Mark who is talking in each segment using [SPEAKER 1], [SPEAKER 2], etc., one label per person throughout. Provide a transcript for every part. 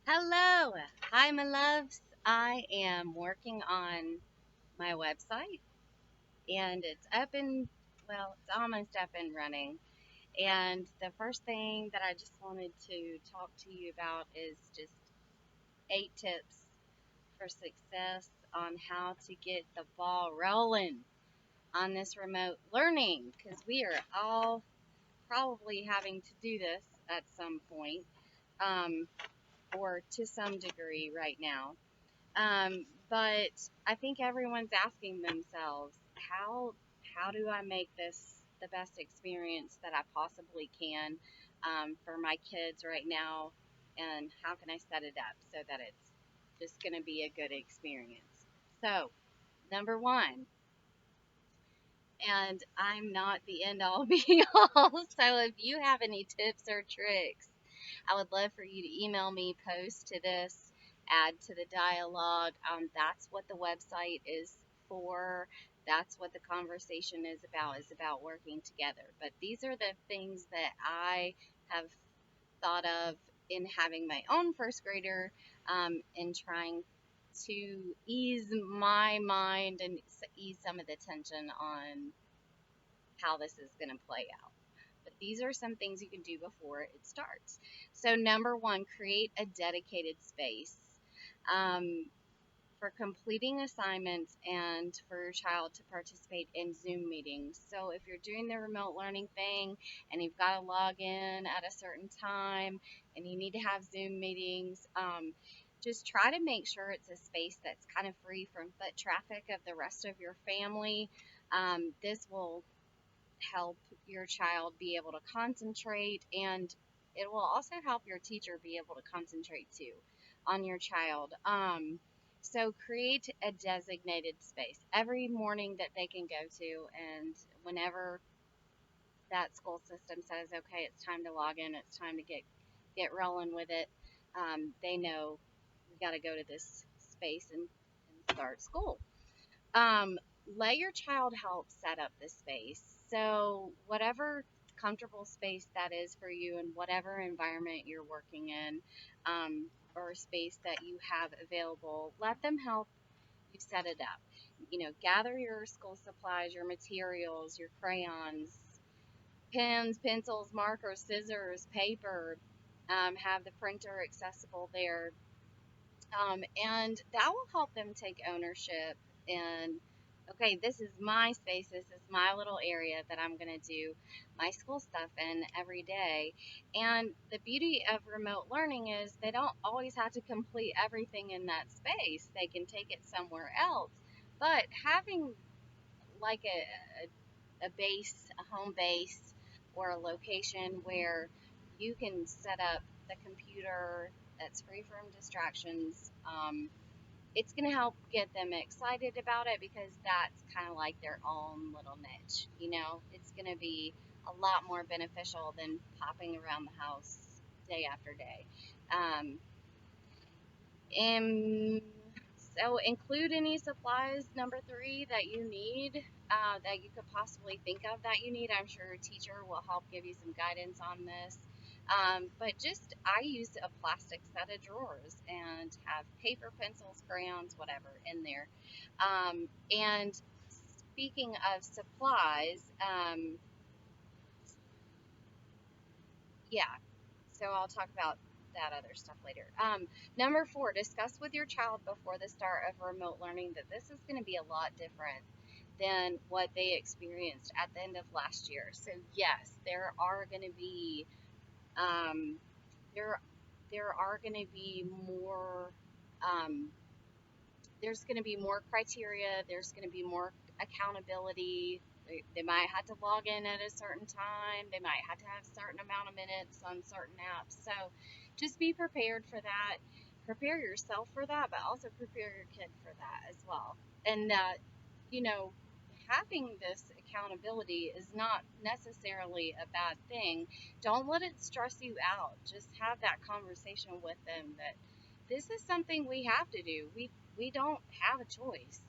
[SPEAKER 1] Hello. Hi, my loves. I am working on my website and it's up and, well, it's almost up and running. And the first thing that I just wanted to talk to you about is just 8 tips for success on how to get the ball rolling on this remote learning because we are all probably having to do this at some point um, or to some degree right now. But I think everyone's asking themselves, how do I make this the best experience that I possibly can for my kids right now, and how can I set it up so that it's just going to be a good experience? So, number one, and I'm not the end all be all. So if you have any tips or tricks, I would love for you to email me, post to this, add to the dialogue. That's what the website is for. That's what the conversation is about working together. But these are the things that I have thought of in having my own first grader, in trying to ease my mind and ease some of the tension on how this is going to play out. But these are some things you can do before it starts. So, number one, create a dedicated space um, for completing assignments and for your child to participate in Zoom meetings. So, if you're doing the remote learning thing and you've got to log in at a certain time and you need to have Zoom meetings, just try to make sure it's a space that's kind of free from foot traffic of the rest of your family. This will help your child be able to concentrate, and it will also help your teacher be able to concentrate too on your child. So create a designated space every morning that they can go to, and whenever that school system says, okay, it's time to log in, it's time to get rolling with it, they know we got to go to this space and start school. um, Let your child help set up the space. So, whatever comfortable space that is for you and whatever environment you're working in, or space that you have available, let them help you set it up. Gather your school supplies, your materials, your crayons, pens, pencils, markers, scissors, paper. Have the printer accessible there, and that will help them take ownership and, okay, this is my space, this is my little area that I'm going to do my school stuff in every day. And the beauty of remote learning is they don't always have to complete everything in that space, they can take it somewhere else. But having like a base, a home base, or a location where you can set up the computer that's free from distractions, it's going to help get them excited about it because that's kind of like their own little niche. It's going to be a lot more beneficial than popping around the house day after day. Um, and so include any supplies, number three, that you need, that you could possibly think of that you need. I'm sure a teacher will help give you some guidance on this. But just, I use a plastic set of drawers and have paper, pencils, crayons, whatever in there. And speaking of supplies, yeah, so I'll talk about that other stuff later. Number four, discuss with your child before the start of remote learning that this is going to be a lot different than what they experienced at the end of last year. So yes, there are going to be um, there there are going to be more um, there's going to be more criteria. There's going to be more accountability. They might have to log in at a certain time. They might have to have a certain amount of minutes on certain apps. So just be prepared for that. Prepare yourself for that, but also prepare your kid for that as well. And you know, having this accountability is not necessarily a bad thing. Don't let it stress you out. Just have that conversation with them that this is something we have to do. We don't have a choice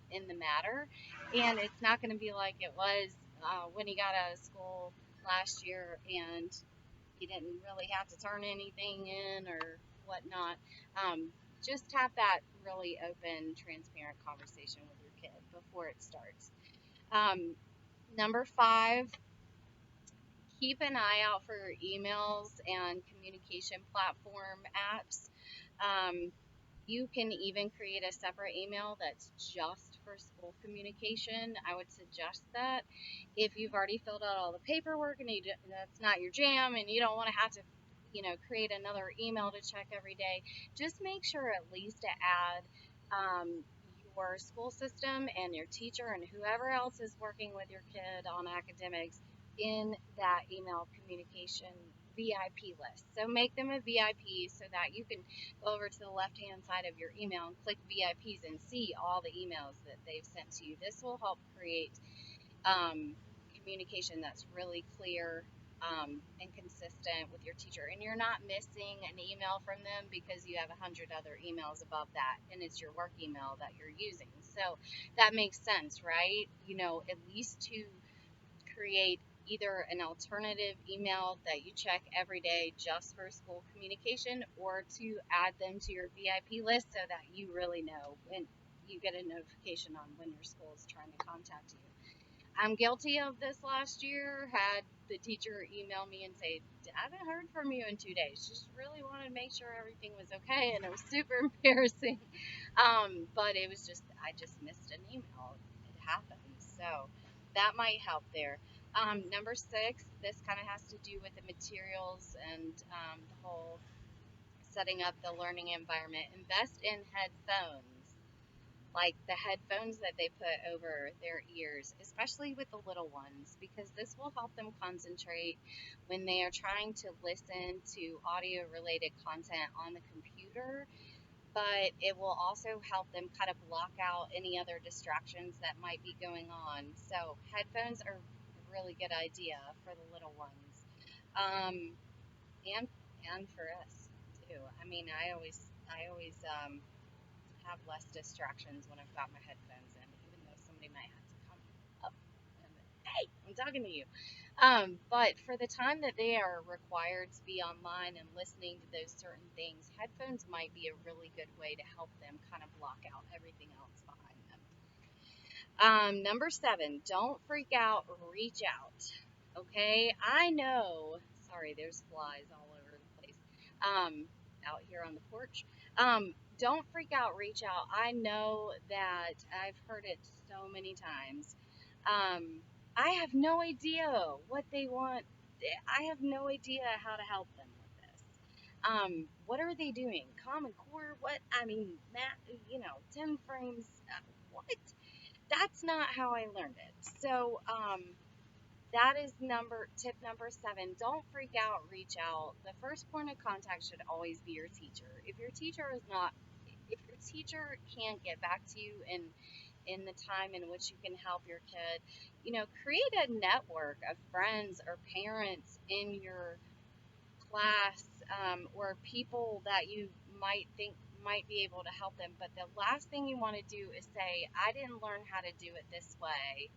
[SPEAKER 1] in the matter, and it's not going to be like it was when he got out of school last year and he didn't really have to turn anything in or whatnot. Just have that really open, transparent conversation with your kid before it starts. Um, Number 5, keep an eye out for your emails and communication platform apps. Um, you can even create a separate email that's just for school communication. I would suggest that if you've already filled out all the paperwork and that's not your jam and you don't want to have to, create another email to check every day, just make sure at least to add your school system and your teacher and whoever else is working with your kid on academics in that email communication VIP list. So make them a VIP so that you can go over to the left hand side of your email and click VIPs and see all the emails that they've sent to you. This will help create communication that's really clear and consistent with your teacher. And you're not missing an email from them because you have 100 other emails above that and it's your work email that you're using. So that makes sense, right? At least to create either an alternative email that you check every day just for school communication, or to add them to your VIP list so that you really know when you get a notification on when your school is trying to contact you. I'm guilty of this last year. Had the teacher email me and say, I haven't heard from you in 2 days. Just really wanted to make sure everything was okay. And it was super embarrassing. But it was I just missed an email. It happens. So that might help there. Number 6, this kind of has to do with the materials and the whole setting up the learning environment. Invest in headphones, like the headphones that they put over their ears, especially with the little ones, because this will help them concentrate when they are trying to listen to audio related content on the computer. But it will also help them kind of block out any other distractions that might be going on. So headphones are a really good idea for the little ones, um, and for us too. I mean, I always have less distractions when I've got my headphones in, even though somebody might have to come up and, hey, I'm talking to you. But for the time that they are required to be online and listening to those certain things, headphones might be a really good way to help them kind of block out everything else behind them. Number 7, don't freak out, reach out. Okay, I know. Sorry, there's flies all over the place. Out here on the porch. Don't freak out, reach out. I know that I've heard it so many times. I have no idea what they want. I have no idea how to help them with this. What are they doing? Common Core? What? I mean, math, 10 frames. What? That's not how I learned it. So, that is tip number 7. Don't freak out, reach out. The first point of contact should always be your teacher. If your teacher can't get back to you in the time in which you can help your kid, create a network of friends or parents in your class, or people that you might think might be able to help them. But the last thing you want to do is say, I didn't learn how to do it this way,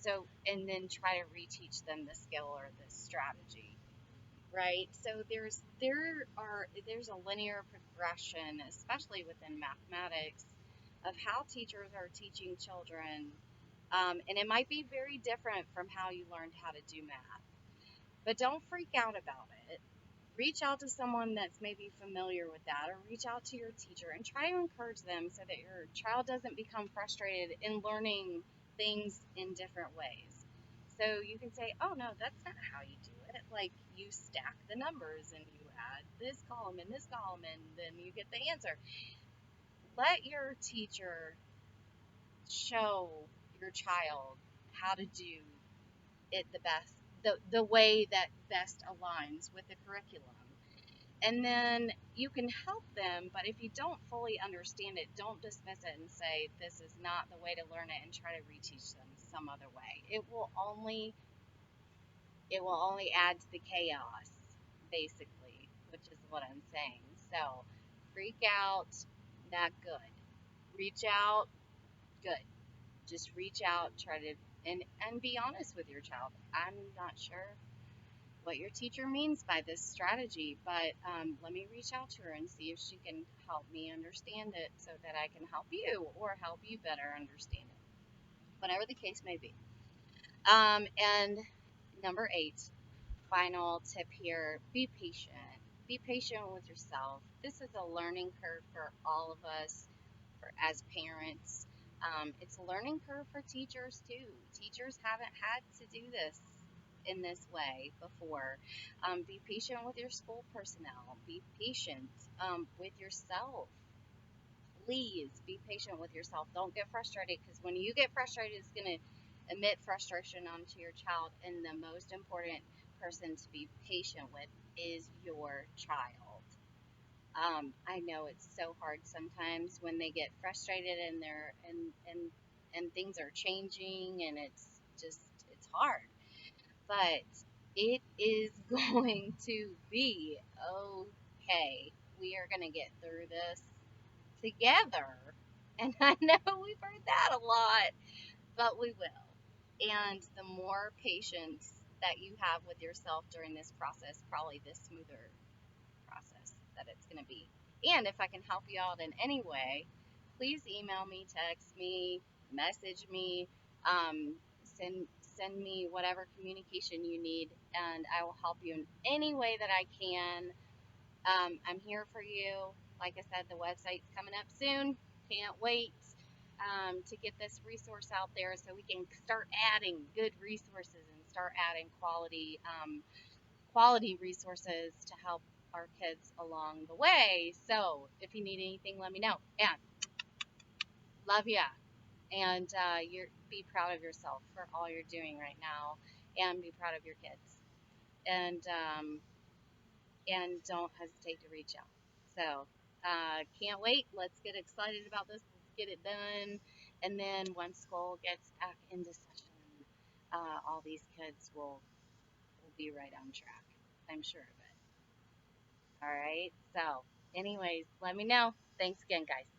[SPEAKER 1] so, and then try to reteach them the skill or the strategy, right? So there's a linear progression, especially within mathematics, of how teachers are teaching children, and it might be very different from how you learned how to do math. But don't freak out about it. Reach out to someone that's maybe familiar with that, or reach out to your teacher and try to encourage them so that your child doesn't become frustrated in learning things in different ways. So you can say, oh no, that's not how you do it. Like, you stack the numbers and you add this column and this column and then you get the answer. Let your teacher show your child how to do it the best, the way that best aligns with the curriculum. And then you can help them, but if you don't fully understand it, don't dismiss it and say this is not the way to learn it and try to reteach them some other way. It will only add to the chaos, basically, which is what I'm saying. So, freak out, not good. Reach out, good. Just reach out, try to and be honest with your child. I'm not sure. what your teacher means by this strategy, but let me reach out to her and see if she can help me understand it so that I can help you or help you better understand it, whatever the case may be. And number 8, final tip here, be patient. Be patient with yourself. This is a learning curve for all of us as parents. It's a learning curve for teachers too. Teachers haven't had to do this in this way before. Be patient with your school personnel. Be patient with yourself. Please be patient with yourself. Don't get frustrated, because when you get frustrated, it's going to emit frustration onto your child. And the most important person to be patient with is your child. I know it's so hard sometimes when they get frustrated and and things are changing, and it's hard, but it is going to be okay. We are going to get through this together. And I know we've heard that a lot, but we will. And the more patience that you have with yourself during this process, probably the smoother process that it's going to be. And if I can help you out in any way, please email me, text me, message me, um, send send me whatever communication you need, and I will help you in any way that I can. I'm here for you. Like I said, the website's coming up soon. Can't wait to get this resource out there so we can start adding good resources and start adding quality resources to help our kids along the way. So if you need anything, let me know. And love ya. And you're be proud of yourself for all you're doing right now, and be proud of your kids. And and don't hesitate to reach out. So can't wait. Let's get excited about this. Let's get it done. And then once school gets back into session, all these kids will be right on track. I'm sure of it. All right. So, anyways, let me know. Thanks again, guys.